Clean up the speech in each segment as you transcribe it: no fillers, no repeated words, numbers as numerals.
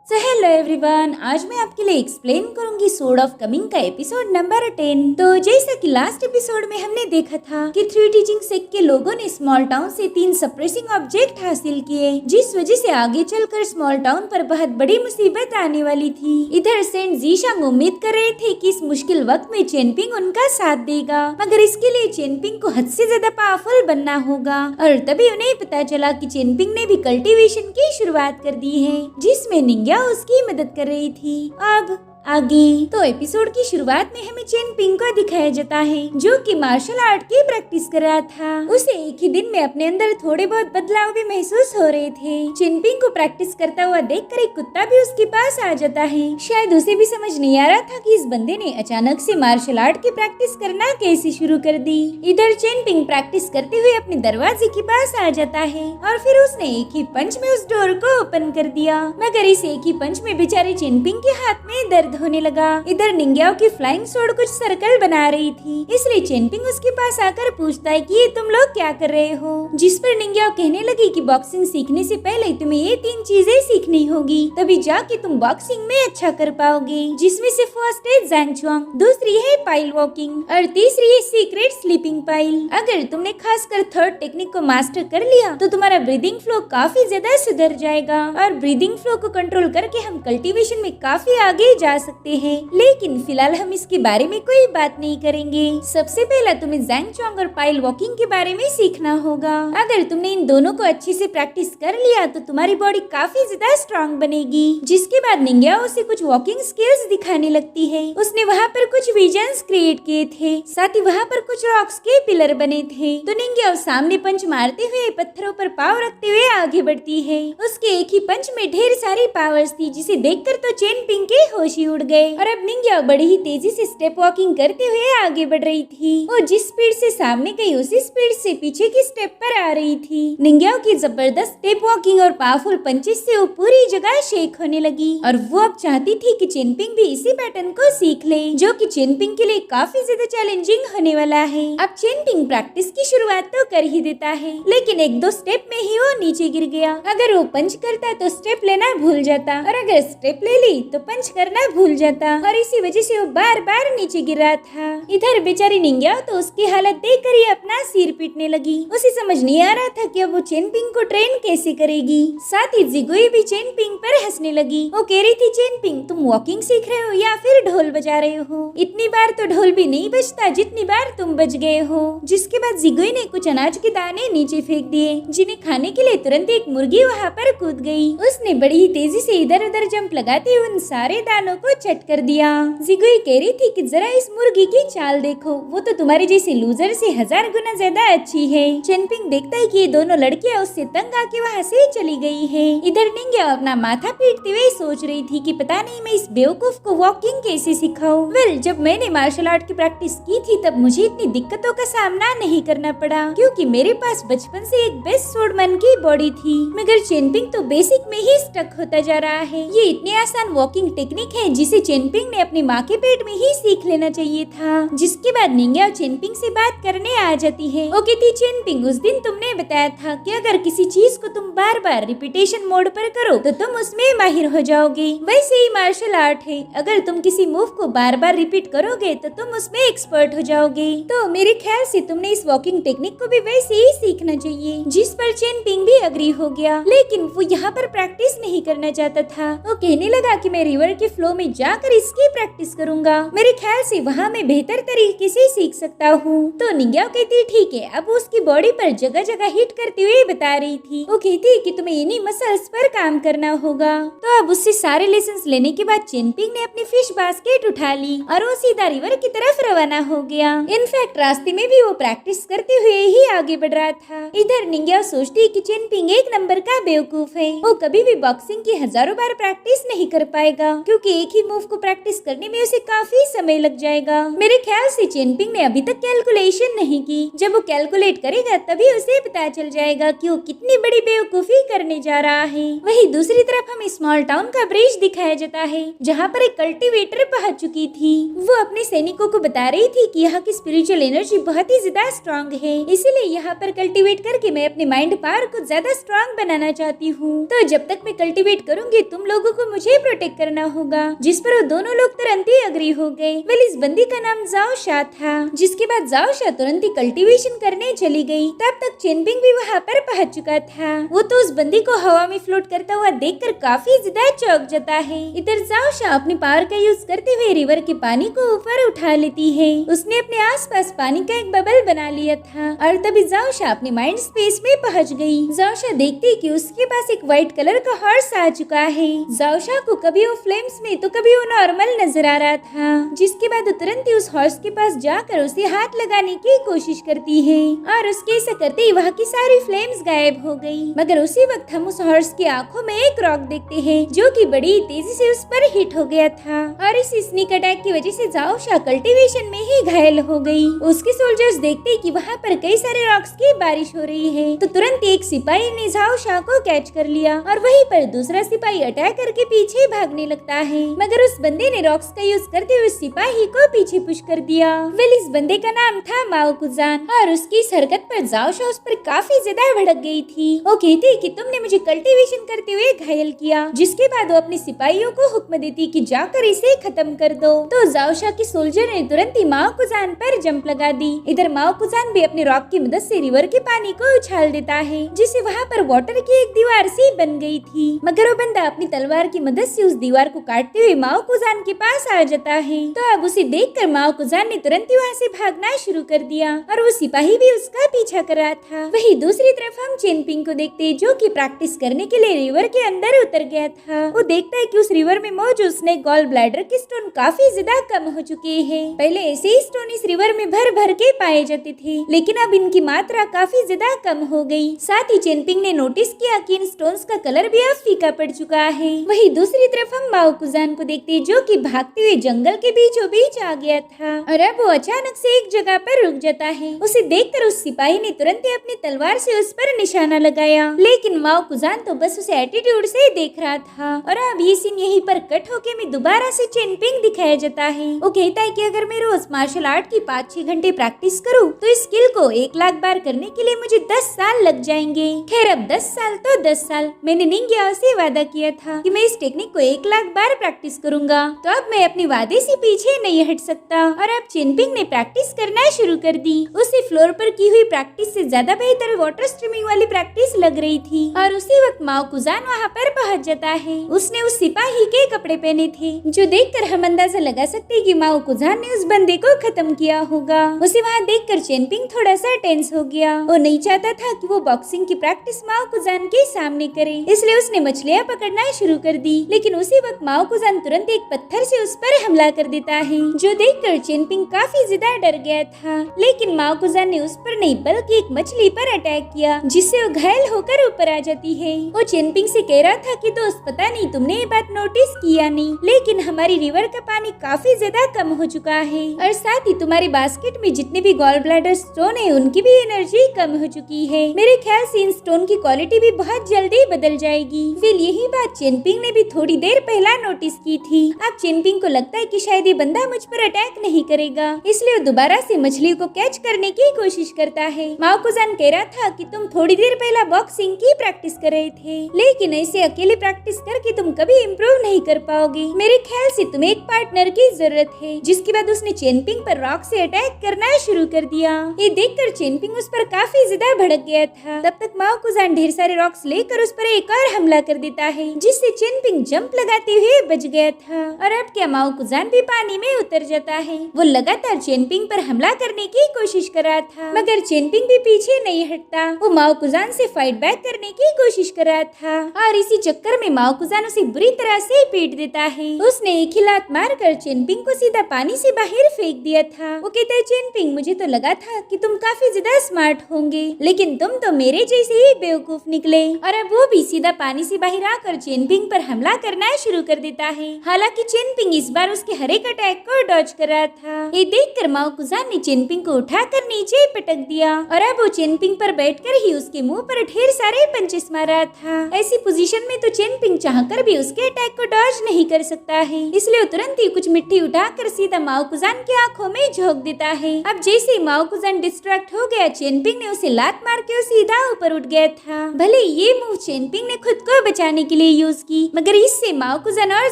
So hello everyone, आज मैं आपके लिए एक्सप्लेन करूंगी सोर्ड ऑफ कमिंग का एपिसोड नंबर 10। तो जैसा कि लास्ट एपिसोड में हमने देखा था कि 3 टीचिंग सेक्ट के लोगों ने स्मॉल टाउन से 3 सप्रेसिंग ऑब्जेक्ट हासिल किए, जिस वजह से आगे चलकर स्मॉल टाउन पर बहुत बड़ी मुसीबत आने वाली थी। इधर सेंट जीशांग उम्मीद कर रहे थे कि इस मुश्किल वक्त में चेनपिंग उनका साथ देगा, मगर इसके लिए चेनपिंग को हद से ज्यादा पावरफुल बनना होगा। और तभी उन्हें पता चला कि चेनपिंग ने भी कल्टीवेशन की शुरुआत कर दी है, जिसमें निंग्या उसकी मदद कर रही थी। अब आगे तो एपिसोड की शुरुआत में हमें चेनपिंग को दिखाया जाता है, जो कि मार्शल आर्ट की प्रैक्टिस कर रहा था। उसे एक ही दिन में अपने अंदर थोड़े बहुत बदलाव भी महसूस हो रहे थे। चेनपिंग को प्रैक्टिस करता हुआ देखकर एक कुत्ता भी उसके पास आ जाता है। शायद उसे भी समझ नहीं आ रहा था कि इस बंदे ने अचानक से मार्शल आर्ट की प्रैक्टिस करना कैसे शुरू कर दी। इधर चेनपिंग प्रैक्टिस करते हुए अपने दरवाजे के पास आ जाता है और फिर उसने एक ही पंच में उस डोर को ओपन कर दिया, मगर इस एक ही पंच में बेचारे चेनपिंग के हाथ में दर्द होने लगा। इधर निंग्याओ की फ्लाइंग स्वॉर्ड कुछ सर्कल बना रही थी, इसलिए चेनपिंग उसके पास आकर पूछता है कि ये तुम लोग क्या कर रहे हो, जिस पर निंग्याओ कहने लगी कि बॉक्सिंग सीखने से पहले तुम्हें ये 3 चीजें सीखनी होगी, तभी जाके तुम बॉक्सिंग में अच्छा कर पाओगे, जिसमें से फर्स्ट है ज़ैंग चुआंग, दूसरी है पाइल वॉकिंग और तीसरी है सीक्रेट स्लीपिंग पाइल। अगर तुमने खासकर थर्ड टेक्निक को मास्टर कर लिया तो तुम्हारा ब्रीदिंग फ्लो काफी ज्यादा सुधर जाएगा और ब्रीदिंग फ्लो को कंट्रोल करके हम कल्टीवेशन में काफी आगे जा सकते हैं। लेकिन फिलहाल हम इसके बारे में कोई बात नहीं करेंगे। सबसे पहला तुम्हें ज़ैंग चुआंग और पाइल वॉकिंग के बारे में सीखना होगा। अगर तुमने इन दोनों को अच्छे से प्रैक्टिस कर लिया तो तुम्हारी बॉडी काफी ज्यादा स्ट्रांग बनेगी। जिसके बाद निंग्या उसे कुछ वॉकिंग स्किल्स दिखाने लगती है। उसने वहाँ पर कुछ विजन्स क्रिएट किए थे, साथ ही वहाँ पर कुछ रॉक्स के पिलर बने थे। तो निंग्या सामने पंच मारते हुए पत्थरों पर पाँव रखते हुए आगे बढ़ती है। उसके एक ही पंच में ढेर सारी पावर्स थी, जिसे देखकर तो चेनपिंग के होश ही उड़ गए और अब निंग्या बड़ी ही तेजी से स्टेप वॉकिंग करते हुए आगे बढ़ रही थी। वो जिस स्पीड से सामने गई उसी स्पीड से पीछे की स्टेप पर आ रही थी। निंग्या की जबरदस्त स्टेप वॉकिंग और पावरफुल पंचेस से वो पूरी जगह शेक होने लगी और वो अब चाहती थी कि चेनपिंग भी इसी पैटर्न को सीख ले, जो कि चेनपिंग के लिए काफी ज्यादा चैलेंजिंग होने वाला है। अब चेनपिंग प्रैक्टिस की शुरुआत तो कर ही देता है, लेकिन 1-2 स्टेप में ही वो नीचे गिर गया। अगर वो पंच करता तो स्टेप लेना भूल जाता और अगर स्टेप ले ली तो पंच करना भूल जाता और इसी वजह से वो बार बार नीचे गिर रहा था। इधर बेचारी निंग्या तो उसकी हालत देखकर ही अपना सिर पीटने लगी। उसे समझ नहीं आ रहा था कि अब वो चेनपिंग को ट्रेन कैसे करेगी। साथ ही जिगुई भी चेनपिंग पर हंसने लगी। वो कह रही थी, चेनपिंग तुम वॉकिंग सीख रहे हो या फिर ढोल बजा रहे हो? इतनी बार तो ढोल भी नहीं बजता जितनी बार तुम बज गए हो। जिसके बाद जिगुई ने कुछ अनाज के दाने नीचे फेंक दिए, जिन्हें खाने के लिए तुरंत एक मुर्गी वहाँ पर कूद गई। उसने बड़ी ही तेजी से इधर उधर जंप लगाते हुए उन सारे दानों को चट कर दिया। जिगुई कह रही थी कि जरा इस मुर्गी की चाल देखो, वो तो तुम्हारे जैसे लूजर से 1000 गुना ज्यादा अच्छी है। चेनपिंग देखता है कि ये दोनों लड़कियां उससे तंग आके वहाँ से चली गई है। इधर निंग्या अपना माथा पीटते हुए सोच रही थी कि पता नहीं मैं इस बेवकूफ को वॉकिंग कैसे सिखाऊं। वेल, जब मैंने मार्शल आर्ट की प्रैक्टिस की थी तब मुझे इतनी दिक्कतों का सामना नहीं करना पड़ा, क्योंकि मेरे पास बचपन से एक बेस्ट स्वॉर्डमैन की बॉडी थी। मगर चेनपिंग तो बेसिक में ही स्टक होता जा रहा है। ये इतनी आसान वॉकिंग टेक्निक है जिसे चेनपिंग ने अपने माँ के पेट में ही सीख लेना चाहिए था। जिसके बाद निंग्या चेनपिंग से बात करने आ जाती है। वो कहती, चेनपिंग उस दिन तुमने बताया था कि अगर किसी चीज को तुम बार बार रिपीटेशन मोड पर करो तो तुम उसमें माहिर हो जाओगे। वैसे ही मार्शल आर्ट है, अगर तुम किसी मूव को बार बार रिपीट करोगे तो तुम उसमें एक्सपर्ट हो जाओगे। तो मेरे ख्याल से तुमने इस वॉकिंग टेक्निक को भी वैसे ही सीखना चाहिए। जिस पर चेनपिंग भी अग्री हो गया, लेकिन वो यहाँ पर प्रैक्टिस नहीं करना चाहता था। वो कहने लगा कि मैं रिवर के फ्लो में जाकर इसकी प्रैक्टिस करूंगा, मेरे ख्याल से वहाँ मैं बेहतर तरीके से सीख सकता हूँ। तो निंग्या कहती, ठीक है। अब उसकी बॉडी पर जगह जगह हिट करते हुए बता रही थी। वो कहती कि तुम्हें इन्हीं मसल्स पर काम करना होगा। तो अब उससे सारे लेसन्स लेने के बाद चेनपिंग ने अपनी फिश बास्केट उठा ली और वो सीधा रिवर की तरफ रवाना हो गया। इनफैक्ट रास्ते में भी वो प्रैक्टिस करते हुए ही आगे बढ़ रहा था। इधर निंग्या सोचती कि चेनपिंग एक नंबर का बेवकूफ है। वो कभी भी बॉक्सिंग की हजारों बार प्रैक्टिस नहीं कर पाएगा, क्योंकि एक ही मूव को प्रैक्टिस करने में उसे काफी समय लग जाएगा। मेरे ख्याल से चेनपिंग ने अभी तक कैलकुलेशन नहीं की। जब वो कैलकुलेट करेगा तभी उसे पता चल जाएगा कि वो कितनी बड़ी बेवकूफी करने जा रहा है। वही दूसरी तरफ हमें स्मॉल टाउन का ब्रिज दिखाया जाता है, जहाँ पर एक कल्टीवेटर पहुंच चुकी थी। वो अपने सैनिकों को बता रही थी कि यहाँ की स्पिरिचुअल एनर्जी बहुत ही ज्यादा स्ट्रांग है, इसीलिए यहाँ पर कल्टीवेट करके मैं अपने माइंड पावर को ज्यादा स्ट्रांग बनाना चाहती हूँ। तो जब तक मैं कल्टीवेट करूंगी तुम लोगों को मुझे प्रोटेक्ट करना होगा। जिस पर वो दोनों लोग तुरंत ही अग्री हो गए। वेल इस बंदी का नाम जाओ शाह था। जिसके बाद जाओ शाह तुरंत ही कल्टीवेशन करने चली गई। तब तक चेनपिंग भी वहाँ पर पहुँच चुका था। वो तो उस बंदी को हवा में फ्लोट करता हुआ देखकर काफी ज्यादा चौंक जाता है। इधर जाओ शाह अपनी पावर का यूज करते हुए रिवर के पानी को ऊपर उठा लेती है। उसने अपने आसपास पानी का एक बबल बना लिया था और तभी जाओ शाह अपने माइंड स्पेस में पहुंच गई। जाओ शाह देखती कि उसके पास एक व्हाइट कलर का हॉर्स आ चुका है। जाओ शाह को कभी वो फ्लेम्स में तो कभी वो नॉर्मल नजर आ रहा था। जिसके बाद वो तुरंत ही उस हॉर्स के पास जाकर उसे हाथ लगाने की कोशिश करती है और उसके ऐसा करते ही वहाँ की सारी फ्लेम्स गायब हो गई। मगर उसी वक्त हम उस हॉर्स की आंखों में एक रॉक देखते हैं जो कि बड़ी तेजी से उस पर हिट हो गया था और इस स्नीक अटैक की वजह से जाओ शाह कल्टीवेशन में ही घायल हो गई। उसके सोल्जर्स देखते कि वहाँ पर कई सारे रॉक्स की बारिश हो रही है तो तुरंत एक सिपाही ने जाओ शाह को कैच कर लिया और वहीं पर दूसरा सिपाही अटैक करके पीछे भागने लगता है। मगर उस बंदे ने रॉक्स का यूज करते हुए सिपाही को पीछे पुश कर दिया। वेल इस बंदे का नाम था माओ कुजान और उसकी इस हरकत पर जाओ शाह उस पर काफी ज्यादा भड़क गई थी। वो कहती कि तुमने मुझे कल्टीवेशन करते हुए घायल किया। जिसके बाद वो अपने सिपाहियों को हुक्म देती कि जाकर इसे खत्म कर दो। तो जाओ शाह के सोल्जर ने तुरंत ही माओ कुजान पर जंप लगा दी। इधर माओ कुजान भी अपने रॉक की मदद से रिवर के पानी को उछाल देता है जिससे वहाँ पर वाटर की एक दीवार सी बन गई थी। मगर वो बंदा अपनी तलवार की मदद से उस दीवार को काटते हुए माओ कुजान के पास आ जाता है। तो अब उसे देखकर माओ कुजान ने तुरंत ही वहाँ से भागना शुरू कर दिया और वो सिपाही भी उसका पीछा कर रहा था। वही दूसरी तरफ हम चेनपिंग को देखते जो कि प्रैक्टिस करने के लिए रिवर के अंदर उतर गया था। वो देखता है कि उस रिवर में मौजूद स्नेक गॉल ब्लैडर के स्टोन काफी ज्यादा कम हो चुके हैं। पहले ऐसे ही स्टोन इस रिवर में भर भर के पाए जाते थे लेकिन अब इनकी मात्रा काफी ज्यादा कम हो गई। साथ ही चेनपिंग ने नोटिस किया कि इन स्टोन्स का कलर भी अब फीका पड़ चुका है। वही दूसरी तरफ हम माओ कुजान को देखते जो कि भागते हुए जंगल के बीचों बीच आ गया था और अब वो अचानक से एक जगह पर रुक जाता है। उसे देखकर उस सिपाही ने तुरंत ही अपनी तलवार से उस पर निशाना लगाया लेकिन माओ कुजान तो बस उसे एटीट्यूड से देख रहा था। और अब ये सीन यहीं पर कट होके में दोबारा से चेनपिंग दिखाया जाता है। वो कहता है कि अगर मैं रोज मार्शल आर्ट की 5-6 घंटे प्रैक्टिस करूं तो इस स्किल को 1 लाख बार करने के लिए मुझे 10 साल लग जाएंगे। खैर अब 10 साल तो 10 साल। मैंने निंग्याओ से वादा किया था कि मैं इस टेक्निक को 1 लाख बार प्रैक्टिस करूंगा तो अब मैं अपने वादे से पीछे नहीं हट सकता। और अब चेनपिंग ने प्रैक्टिस करना शुरू कर दी। उसे फ्लोर पर की हुई प्रैक्टिस से ज्यादा बेहतर वाटर स्ट्रीमिंग वाली प्रैक्टिस लग रही थी और उसी वक्त माओ कुजान वहाँ पर पहुँच जाता है। उसने उस सिपाही के कपड़े पहने थे जो देखकर हम अंदाजा लगा सकते हैं कि माओ कुजान ने उस बंदे को खत्म किया होगा। उसे वहाँ देखकर चेनपिंग थोड़ा सा टेंस हो गया। वो नहीं चाहता था कि वो बॉक्सिंग की प्रैक्टिस माओ कुजान के सामने करे इसलिए उसने मछलियाँ पकड़ना शुरू कर दी। लेकिन उसी वक्त माओ कुजान तुरंत एक पत्थर से उस पर हमला कर देता है जो देखकर चेनपिंग काफी ज्यादा डर गया था। लेकिन माओ कुजान ने उस पर नहीं बल्कि एक मछली पर अटैक किया जिससे वो घायल होकर ऊपर आ जाती है। वो चेनपिंग से कह रहा था कि दोस्त पता नहीं तुमने ये बात नोटिस किया नहीं लेकिन हमारी रिवर का पानी काफी ज्यादा कम हो चुका है और साथ ही तुम्हारी बास्केट में जितने भी गॉल ब्लैडर स्टोन है उनकी भी एनर्जी कम हो चुकी है। मेरे ख्याल से इन स्टोन की क्वालिटी भी बहुत जल्दी बदल जाएगी। फिर यही बात चेनपिंग ने भी थोड़ी देर पहला नोटिस की थी। अब चेनपिंग को लगता है कि शायद ये बंदा मुझ पर अटैक नहीं करेगा इसलिए वो दोबारा से मछली को कैच करने की कोशिश करता है। माओ कुजान कह रहा था कि तुम थोड़ी देर पहला बॉक्सिंग की प्रैक्टिस कर रहे थे लेकिन ऐसे अकेले प्रैक्टिस करके तुम कभी इम्प्रूव नहीं कर पाओगे। मेरे ख्याल से तुम्हें एक पार्टनर की जरूरत है। जिसके बाद उसने चेनपिंग पर रॉक से अटैक करना शुरू कर दिया। ये देखकर चेनपिंग उस पर काफी ज्यादा भड़क गया था। तब तक माओ कुजान ढेर सारे रॉक्स लेकर उस पर एक और हमला कर देता है जिससे चेनपिंग जंप लगाते हुए बच गया था। और अब क्या माओ कुजान भी पानी में उतर जाता है। वो लगातार चेनपिंग पर हमला करने की कोशिश कर रहा था मगर चेनपिंग भी पीछे नहीं हटता। वो माओ कुजान से फाइट बैक करने की कोशिश कर रहा था और इसी चक्कर में माओ कुजान उसे बुरी तरह से पीट देता है। उसने एक ही लात मारकर चेनपिंग को सीधा पानी से बाहर फेंक दिया था। वो कहता है चेनपिंग मुझे तो लगा था कि तुम काफी ज्यादा स्मार्ट होंगे लेकिन तुम तो मेरे जैसे ही बेवकूफ निकले। और अब वो भी सीधा पानी से बाहर आकर चेनपिंग पर हमला करना शुरू कर देता है। हालांकि चेनपिंग इस बार उसके हर एक अटैक को डॉज कर रहा था। ये देखकर माओ कुजान ने चेनपिंग को उठाकर नीचे पटक दिया और अब वो चेनपिंग पर बैठकर ही उसके मुंह पर ढेर सारे पंचेस मार रहा था। ऐसी पोजीशन में तो चेनपिंग चाहकर भी उसके अटैक को डॉज नहीं कर सकता है, इसलिए वो तुरंत ही कुछ मिट्टी उठाकर सीधा माओ कुजान की आंखों में झोंक देता है। अब जैसे ही माओ कुजान डिस्ट्रैक्ट हो गया, चेनपिंग ने उसे लात मार के सीधा ऊपर उठ गया था। भले ये मूव चेनपिंग ने खुद को बचाने के लिए यूज की, मगर इससे माओ कुजान और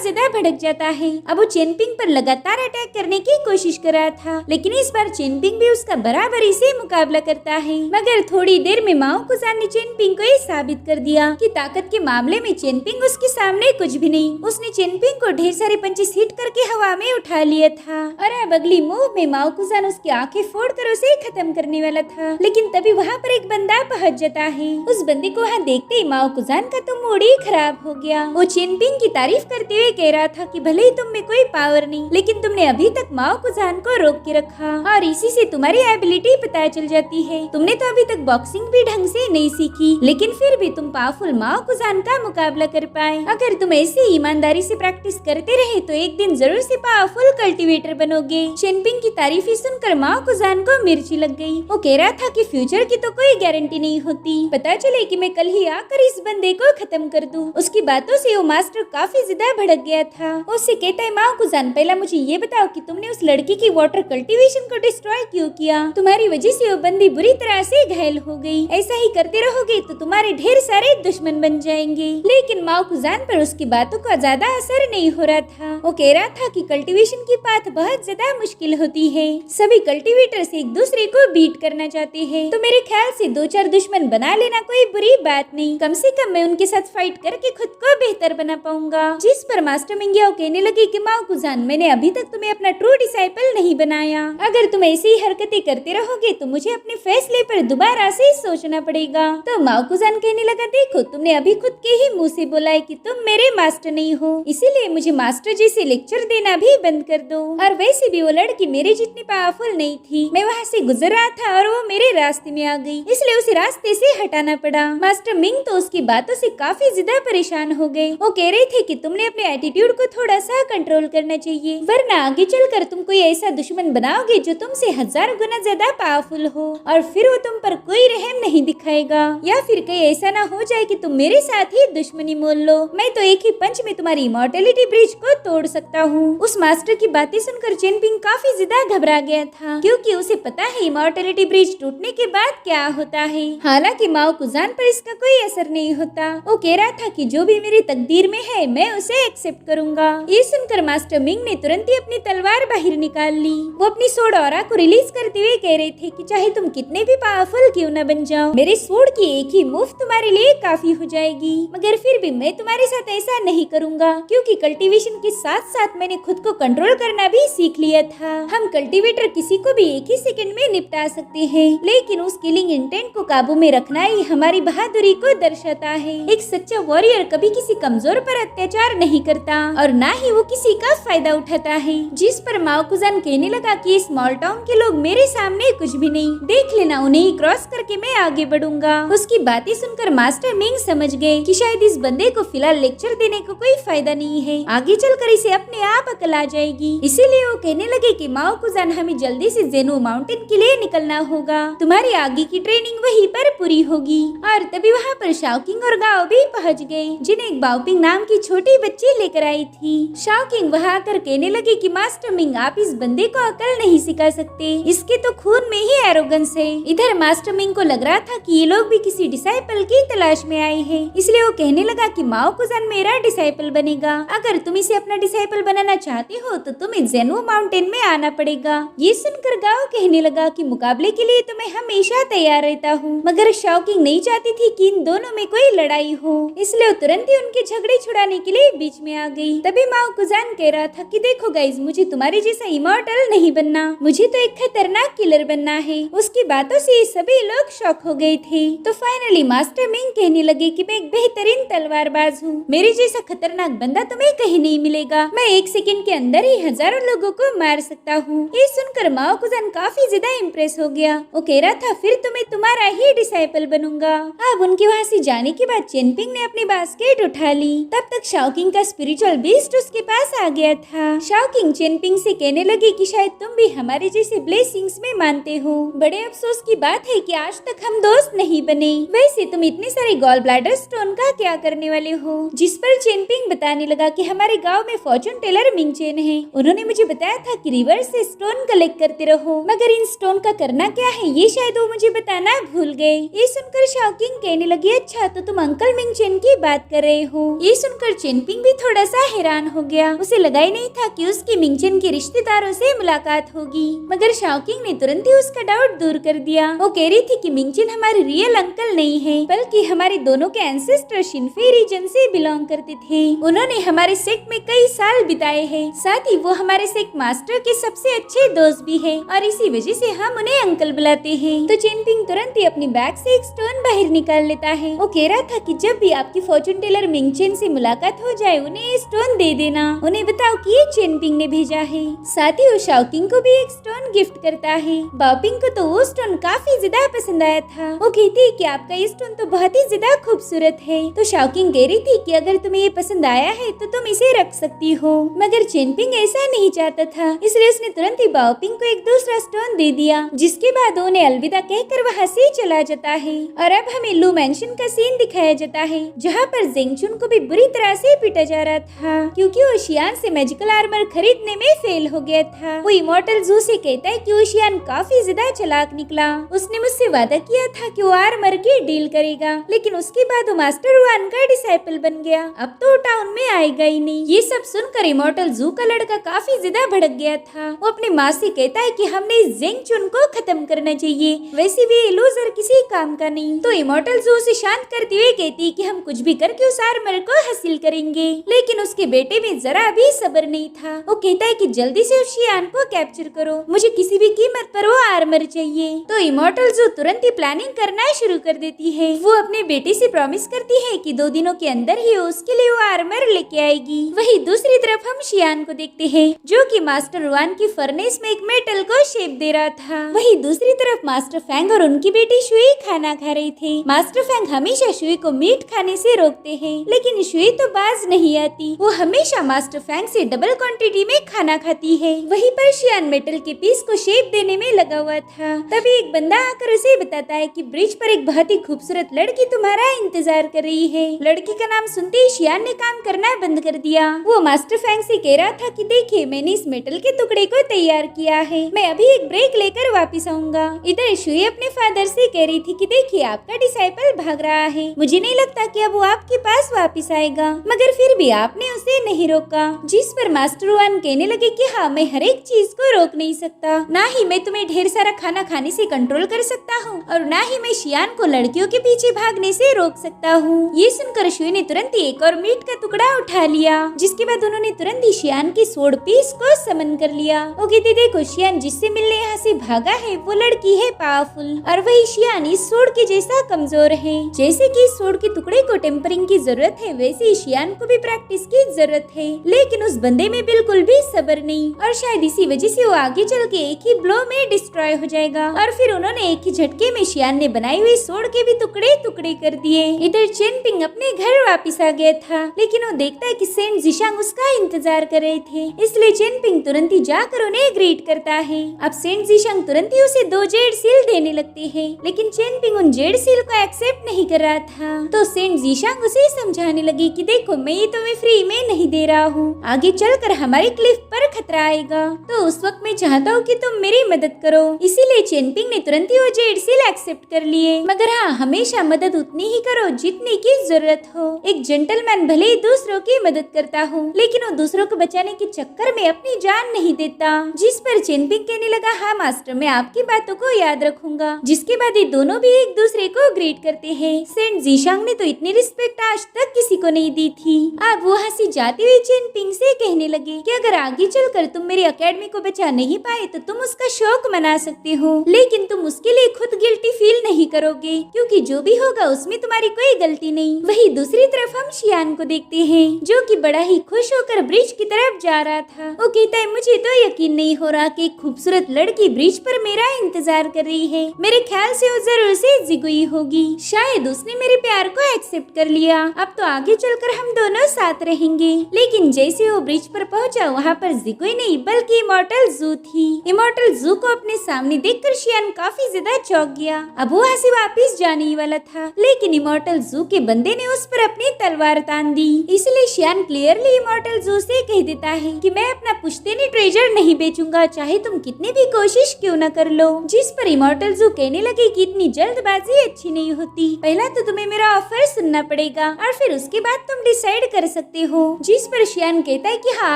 ज्यादा भड़क जाता है। अब वो चेनपिंग पर लगातार अटैक करने की कोशिश कर रहा था, लेकिन इस बार चेनपिंग भी उसका बराबरी से मुकाबला करता है। मगर थोड़ी देर में माओ कुजान ने चेनपिंग को ये साबित कर दिया कि ताकत के मामले में चेनपिंग उसके सामने कुछ भी नहीं। उसने चेनपिंग को ढेर सारे पंचेस हिट करके हवा में उठा लिया था और अब अगली मूव में माओ कुजान उसकी आंखें फोड़कर उसे खत्म करने वाला था, लेकिन तभी वहाँ पर एक बंदा पहुँच जाता है। उस बंदे को वहाँ देखते ही माओ कुजान का तो मूड ही खराब हो गया। वो चेनपिंग की तारीफ करते हुए कह रहा था कि भले ही तुम में कोई पावर नहीं, लेकिन तुमने अभी तक माओ कुजान को रोक के रखा और इसी से तुम्हारी एबिलिटी पता चल जाती है। तुमने तो अभी तक बॉक्सिंग भी ढंग से नहीं सीखी, लेकिन फिर भी तुम पावरफुल माओ कुजान का मुकाबला कर पाए। अगर तुम ऐसे ईमानदारी से प्रैक्टिस करते रहे तो एक दिन जरूर से पावरफुल कल्टीवेटर बनोगे। चेनपिंग की तारीफें सुनकर माओ कुजान को मिर्ची लग गई। वो कह रहा था कि फ्यूचर की तो कोई गारंटी नहीं होती, पता चले कि मैं कल ही आकर इस बंदे को खत्म कर दूं। उसकी बातों से वो मास्टर काफी ज्यादा भड़क गया था। उससे कहता है, माओ कुजान पहला मुझे ये बताओ कि तुमने उस लड़की की वाटर कल्टीवेशन को डिस्ट्रॉय क्यों किया? तुम्हारी वजह से वो बंदी बुरी तरह से घायल हो गई। ऐसा ही करते रहोगे तो तुम्हारे ढेर सारे दुश्मन बन जाएंगे। लेकिन माओ कुजान पर उसकी बातों का ज्यादा असर नहीं हो रहा था। वो कह रहा था कि कल्टीवेशन की पाथ बहुत ज्यादा मुश्किल होती है। सभी कल्टीवेटर्स एक दूसरे को बीट करना चाहते हैं, तो मेरे ख्याल से 2-4 दुश्मन बना लेना कोई बुरी बात नहीं। कम से कम मैं उनके साथ फाइट करके खुद को बेहतर बना पाऊंगा। जिस पर मास्टर मिंगियाओ कहने लगे कि माओ कुजान, मैंने अभी तक तुम्हें अपना ट्रू डिसाइपल नहीं बनाया। अगर तुम ऐसी ही हरकतें करते रहोगे तो मुझे अपने फैसले पर दोबारा से सोचना पड़ेगा। तो माओ कुजान कहने लगा, देखो तुमने अभी खुद के ही मुंह से बोला है कि तुम मेरे मास्टर नहीं हो, इसीलिए मुझे मास्टर जैसे लेक्चर देना भी बंद कर दो। और वैसे भी वो लड़की मेरे जितनी पावरफुल नहीं थी। मैं वहाँ से गुजर रहा था और वो मेरे रास्ते में आ गई, इसलिए उसे रास्ते से हटाना पड़ा। मास्टर मिंग तो उसकी बातों से काफी ज्यादा परेशान हो गए। वो कह रहे थे कि तुमने अपने एटीट्यूड को थोड़ा सा कंट्रोल करना चाहिए, वरना आगे चलकर तुम कोई ऐसा दुश्मन बनाओगे जो तुमसे 1000 गुना ज्यादा पावरफुल हो और फिर वो तुम पर कोई रहम नहीं दिखाएगा। या फिर कहीं ऐसा ना हो जाए कि तुम मेरे साथ ही दुश्मनी मोल लो। मैं तो एक ही पंच में तुम्हारी इमॉर्टैलिटी ब्रिज को तोड़ सकता हूँ। उस मास्टर की बातें सुनकर चेनपिंग काफी ज्यादा घबरा गया था, क्योंकि उसे पता है इमॉर्टैलिटी ब्रिज टूटने के बाद क्या होता है। हालांकि माओ कुजान पर इसका कोई असर नहीं होता। वो कह रहा था कि जो भी मेरी तकदीर में है मैं उसे एक्सेप्ट करूंगा। ये सुनकर मास्टर मिंग ने तुरंत ही अपनी तलवार बाहर निकाल ली। वो अपनी सोड ऑरा को रिलीज करते हुए कह रहे थे कि चाहे तुम कितने भी पावरफुल क्यों न बन जाओ, मेरे सोड की एक ही मुफ्त तुम्हारे लिए काफी हो जाएगी। मगर फिर भी मैं तुम्हारे साथ ऐसा नहीं करूंगा, क्योंकि कल्टीवेशन के साथ साथ मैंने खुद को कंट्रोल करना भी सीख लिया था। हम कल्टीवेटर किसी को भी एक ही सेकंड में निपटा सकते हैं, लेकिन उस किलिंग इंटेंट को काबू में रखना ही हमारी बहादुरी को दर्शाता है। एक सच्चा वॉरियर कभी किसी कमजोर पर अत्याचार नहीं करता और ना ही वो किसी का फायदा उठाता है। जिस पर माओ कुजान कहने लगा कि स्मॉल टाउन के लोग मेरे सामने कुछ भी नहीं, देख लेना उन्हें ही क्रॉस करके मैं आगे बढ़ूंगा। उसकी बातें सुनकर मास्टर मिंग समझ गए कि शायद इस बंदे को फिलहाल लेक्चर देने को कोई फायदा नहीं है, आगे चलकर इसे अपने आप अकल आ जाएगी। इसीलिए वो कहने लगे कि माओ कुजान, हमें जल्दी से जेनो माउंटेन के लिए निकलना होगा, तुम्हारी आगे की ट्रेनिंग वहीं पर पूरी होगी। और तभी वहाँ पर शाओकिंग और गाओ भी पहुँच गए, जिन्हें एक बाओपिंग नाम की छोटी बच्ची लेकर आई थी। शाओकिंग वहाँ आकर कहने लगे कि मास्टर मिंग, आप इस बंदे को अकल नहीं सिखा सकते, इसके तो खून में ही एरोगेंस है। इधर मास्टर मिंग को लग रहा था कि ये लोग भी किसी डिसाइपल की तलाश में आए हैं, इसलिए वो कहने लगा कि माओ कुजान मेरा डिसाइपल बनेगा। अगर तुम इसे अपना डिसाइपल बनाना चाहते हो तो तुम्हें जेनो माउंटेन में आना पड़ेगा। ये सुनकर गाओ कहने लगा कि मुकाबले के लिए तो मैं हमेशा तैयार रहता हूँ, मगर शाओकिंग नहीं चाहती थी कि इन दोनों में कोई लड़ाई हो, इसलिए वो तुरंत ही उनके झगड़े छुड़ाने के लिए बीच में आ गई। तभी माओ कुजान कह रहा था कि देखो गाइज, मुझे तुम्हारे जैसा इमॉर्टल नहीं बनना, मुझे तो एक खतरनाक किलर बनना है। उसकी बातों से सभी लोग शॉक हो गए थे। तो फाइनली मास्टर मिंग कहने लगे कि मैं एक बेहतरीन तलवारबाज हूँ, मेरे जैसा खतरनाक बंदा तुम्हें कहीं नहीं मिलेगा, मैं एक सेकंड के अंदर ही हजारों लोगों को मार सकता हूँ। ये सुनकर माओ कुजान काफी ज्यादा इम्प्रेस हो गया। वो कह रहा था फिर तो मैं तुम्हारा ही डिसाइपल बनूंगा। अब उनके वहाँ से जाने के बाद चेनपिंग ने अपनी बास्केट उठा ली। तब तक शाओकिंग का स्पिरिट स्पिरिचुअल बीस्ट उसके पास आ गया था। शाओकिंग चेनपिंग से कहने लगी कि शायद तुम भी हमारे जैसे ब्लेसिंग्स में मानते हो। बड़े अफसोस की बात है कि आज तक हम दोस्त नहीं बने। वैसे तुम इतने सारे गॉल ब्लैडर स्टोन का क्या करने वाले हो? जिस पर चेनपिंग बताने लगा कि हमारे गांव में फॉर्चून टेलर मिंगचेन है, उन्होंने मुझे बताया था कि रिवर से स्टोन कलेक्ट करते रहो, मगर इन स्टोन का करना क्या है ये शायद वो मुझे बताना भूल गए। ये सुनकर शाओकिंग कहने लगी, अच्छा तो तुम अंकल मिंगचेन की बात कर रहे हो। ये सुनकर चेनपिंग भी थोड़ा सा हैरान हो गया। उसे लगा ही नहीं था कि उसकी मिंगचेन के रिश्तेदारों से मुलाकात होगी, मगर शाओकिंग ने तुरंत ही उसका डाउट दूर कर दिया। वो कह रही थी कि मिंगचेन हमारे रियल अंकल नहीं है, बल्कि हमारे दोनों के एंसेस्टर शिनफे रीजन से बिलोंग करते थे। उन्होंने हमारे सेक्ट में कई साल बिताए हैं, साथ ही वो हमारे सेक्ट मास्टर के सबसे अच्छे दोस्त भी है, और इसी वजह से हम उन्हें अंकल बुलाते हैं। तो चेनपिंग तुरंत ही अपनी बैग से एक स्टोन बाहर निकाल लेता है। वो कह रहा था कि जब भी आपकी फॉर्चून टेलर मिंगचेन से मुलाकात हो जाए उन्हें ये स्टोन दे देना, उन्हें बताओ कि ये चेनपिंग ने भेजा है। साथ ही वो शाओकिंग को भी एक स्टोन गिफ्ट करता है। बाओपिंग को तो वो स्टोन काफी ज्यादा पसंद आया था। वो कहती है कि आपका ये स्टोन तो बहुत ही ज्यादा खूबसूरत है। तो शाओकिंग कह रही थी कि अगर तुम्हें ये पसंद आया है तो तुम इसे रख सकती हो, मगर चेनपिंग ऐसा नहीं चाहता था, इसलिए उसने तुरंत ही बाओपिंग को एक दूसरा स्टोन दे दिया, जिसके बाद उन्हें अलविदा कहकर वहाँ से चला जाता है। और अब हमें लू मैंशन का सीन दिखाया जाता है, जहाँ पर जेंगचुन को भी बुरी तरह से पीटा जा रहा था, क्योंकि वो शियान से मैजिकल आर्मर खरीदने में फेल हो गया था। वो इमॉर्टल जू से कहता है कि वो शियान काफी ज्यादा चालाक निकला। उसने मुझसे वादा किया था कि वो आर्मर की डील करेगा, लेकिन उसके बाद वो मास्टर वन का डिसाइपल बन गया। अब तो टाउन में आएगा ही नहीं। ये सब सुनकर इमॉर्टल जू का लड़का काफी ज्यादा भड़क गया था। वो अपनी माँ से कहता है कि हमने जेंगचुन को खत्म करना चाहिए, वैसे भी ये लूजर किसी काम का नहीं। तो इमॉर्टल जू से शांत करते हुए कहती कि हम कुछ भी करके उस आर्मर को हासिल करेंगे, लेकिन उसके बेटे में जरा भी सब्र नहीं था। वो कहता है कि जल्दी से उस शियान को कैप्चर करो, मुझे किसी भी कीमत पर वो आर्मर चाहिए। तो इमॉर्टल जू तुरंत ही प्लानिंग करना शुरू कर देती है। वो अपने बेटे से प्रॉमिस करती है कि 2 दिनों के अंदर ही उसके लिए वो आर्मर लेके आएगी। वही दूसरी तरफ हम शियान को देखते हैं, जो कि मास्टर वन की फर्नेस में एक मेटल को शेप दे रहा था। वही दूसरी तरफ मास्टर फैंग और उनकी बेटी शुई खाना खा रही थी। मास्टर फैंग हमेशा शुई को मीट खाने से रोकते हैं, लेकिन शुई तो बाज नहीं आती। वो हमेशा मास्टर फैंग से डबल क्वांटिटी में खाना खाती है। वहीं पर शियान मेटल के पीस को शेप देने में लगा हुआ था। तभी एक बंदा आकर उसे बताता है कि ब्रिज पर एक बहुत ही खूबसूरत लड़की तुम्हारा इंतजार कर रही है। लड़की का नाम सुनते ही शियान ने काम करना बंद कर दिया। वो मास्टर फैंग से कह रहा था कि देखिए, मैंने इस मेटल के टुकड़े को तैयार किया है, मैं अभी एक ब्रेक लेकर वापस आऊंगा। इधर शुई अपने फादर से कह रही थी कि देखिए, आपका डिसाइपल भाग रहा है, मुझे नहीं लगता कि अब वो आपके पास वापस आएगा, मगर फिर भी आपने उसे नहीं रोका। जिस पर मास्टर वन कहने लगे कि हाँ, मैं हर एक चीज को रोक नहीं सकता, ना ही मैं तुम्हें ढेर सारा खाना खाने से कंट्रोल कर सकता हूँ, और ना ही मैं शियान को लड़कियों के पीछे भागने से रोक सकता हूँ। ये सुनकर शुई ने तुरंत ही एक और मीट का टुकड़ा उठा लिया, जिसके बाद उन्होंने तुरंत ही शियान की सोड पीस को समन कर लिया। वो कहती देखो, शियान जिससे मिलने यहाँ से भागा है वो लड़की है पावरफुल, और वही शियान इस सोड के जैसा कमजोर है। जैसे कि इस सोड के टुकड़े को टेम्परिंग की जरूरत है, वैसे ही शियान को भी प्रैक्टिस की जरूरत है, लेकिन उस बंदे में बिल्कुल भी सब्र नहीं, और शायद इसी वजह से वो आगे चल के एक ही ब्लो में डिस्ट्रॉय हो जाएगा। और फिर उन्होंने एक ही झटके में शियान ने बनाई हुई सोड के भी टुकड़े टुकड़े कर दिए। इधर चेनपिंग अपने घर वापिस आ गया था, लेकिन वो देखता है कि सेंट जिशांग उसका इंतजार कर रहे थे, इसलिए चेनपिंग तुरंत ही जाकर उन्हें ग्रीट करता है। अब सेंट जिशांग तुरंत ही उसे 2 जेड सील देने लगते हैं, लेकिन चेनपिंग उन जेड सील को एक्सेप्ट नहीं कर रहा था। तो सेंट जिशांग उसे समझाने लगी कि देखो, मैं ये तुम्हें फ्री में नहीं दे रहा हूँ, आगे चलकर हमारे क्लिफ पर खतरा आएगा, तो उस वक्त मैं चाहता हूँ कि तुम मेरी मदद करो। इसीलिए चेनपिंग ने तुरंत ही वो जेड सील एक्सेप्ट कर लिए, मगर हाँ, हमेशा मदद उतनी ही करो जितनी की जरूरत हो। एक जेंटलमैन भले ही दूसरों की मदद करता हो, लेकिन वो दूसरों को बचाने के चक्कर में अपनी जान नहीं देता। जिस पर चेनपिंग कहने लगा, हाँ मास्टर, मैं आपकी बातों को याद रखूंगा। जिसके बाद ये दोनों भी एक दूसरे को ग्रीट करते हैं। सेंट जिशांग ने तो इतनी रिस्पेक्ट आज तक किसी को नहीं दी थी। अब वो हंसी जाती हुई चेनपिंग से कहने लगे कि अगर आगे चलकर तुम मेरी एकेडमी को बचा नहीं पाए तो तुम उसका शौक मना सकते हो, लेकिन तुम उसके लिए खुद गिल्टी फील नहीं करोगे, क्योंकि जो भी होगा उसमें तुम्हारी कोई गलती नहीं। वही दूसरी तरफ हम शियान को देखते हैं, जो कि बड़ा ही खुश होकर ब्रिज की तरफ जा रहा था। वो कहता है, मुझे तो यकीन नहीं हो रहा कि एक खूबसूरत लड़की ब्रिज पर मेरा इंतजार कर रही है। मेरे ख्याल से वो जरूर से जिगुई होगी, शायद उसने मेरे प्यार को एक्सेप्ट कर लिया। अब तो आगे चलकर हम दोनों साथ रहेंगे। लेकिन जैसे वो ब्रिज पर पहुंचा, वहाँ पर जिकोई नहीं बल्कि इमॉर्टल जू थी। इमॉर्टल जू को अपने सामने देखकर शियान काफी ज्यादा चौंक गया। अब वो वहाँ से वापिस जाने ही वाला था, लेकिन इमॉर्टल जू के बंदे ने उस पर अपनी तलवार तान दी। इसलिए शियान क्लियरली इमॉर्टल जू से कह देता है कि मैं अपना पुश्तैनी ट्रेजर नहीं बेचूंगा, चाहे तुम कितनी भी कोशिश क्यों न कर लो। जिस पर इमॉर्टल जू कहने लगे कि इतनी जल्दबाजी अच्छी नहीं होती, पहला तो तुम्हें मेरा ऑफर सुनना पड़ेगा और फिर उसके बाद तुम डिसाइड कर सकते हो। जिस पर शियान कहता है कि हाँ,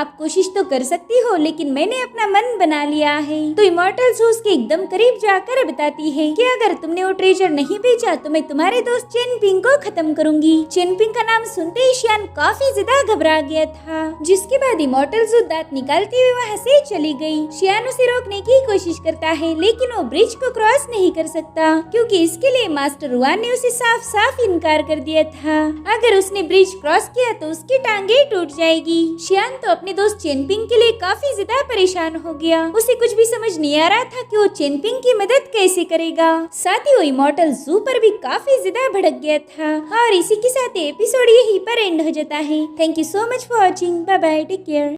आप कोशिश तो कर सकती हो, लेकिन मैंने अपना मन बना लिया है। तो इमॉर्टल जू उसके एकदम करीब जाकर बताती है कि अगर तुमने वो ट्रेजर नहीं बेचा तो मैं तुम्हारे दोस्त चेनपिंग को खत्म करूंगी। चेनपिंग का नाम सुनते ही शियान काफी ज्यादा घबरा गया था। जिसके बाद इमॉर्टल जू दांत निकालते हुए वहाँ से चली गई। शियान उसे रोकने की कोशिश करता है, लेकिन वो ब्रिज को क्रॉस नहीं कर सकता, क्योंकि इसके लिए मास्टर वान ने उसे साफ साफ इनकार कर दिया था। अगर उसने ब्रिज क्रॉस किया तो उसकी टांगे टूट जाएगी। शियान तो अपने दोस्त चेनपिंग के लिए काफी ज्यादा परेशान हो गया। उसे कुछ भी समझ नहीं आ रहा था कि वो चेनपिंग की मदद कैसे करेगा। साथ ही वो इमॉर्टल जू पर भी काफी ज्यादा भड़क गया था। और इसी के साथ एपिसोड यहीं पर एंड हो जाता है। Thank you so much for watching. Bye bye, take care.